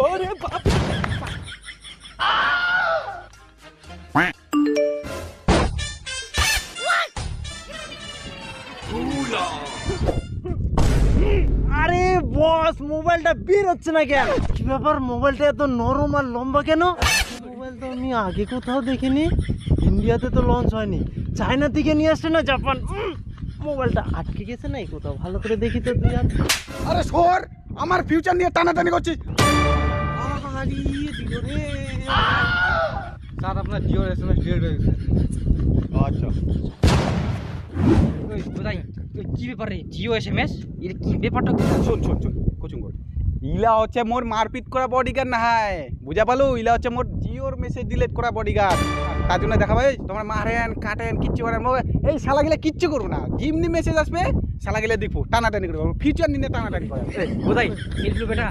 ওরে বাপ আরে বস মোবাইলটা বের হচ্ছে না কেন? কি ব্যাপার, মোবাইলটা এত নরম আর লম্বা কেন? মোবাইল তো আমি আগে কোথাও দেখিনি। ইন্ডিয়াতে তো লঞ্চ হয়নি, চায়না থেকে নিয়ে আসছে না জাপান। মোবাইলটা আটকে গেছে নাই কোথাও, ভালো করে দেখি তো তুই। আরে সর, আমার ফিউচার নিয়ে টানাটানি করছিস। স্যার আপনার জিওর এসএমএস ডিলিট হয়ে গেছে। আচ্ছা ওই কোথায় কি ব্যাপার রে? জিও এসএমএস এর কি ব্যাপারটা? শোন শোন শোন কোচিং কর। ইলা হচ্ছে মোর মারপিট করা বডিগার্ড না হয়, বুঝা পালো? ইলা হচ্ছে মোর জিওর মেসেজ ডিলিট করা বডিগার্ড। তার জন্য দেখা ভাই তোমার মারেন কাটেন কিচ্ছু করেন, এই শালা গিলা কিচ্ছু করবো না। জিমনি মেসেজ আসবে শালা গিলা দেখবো টানাটানি করবো, ফিউচার নিয়ে টানাটানি করে। কোথায় খেলছিল বেটা?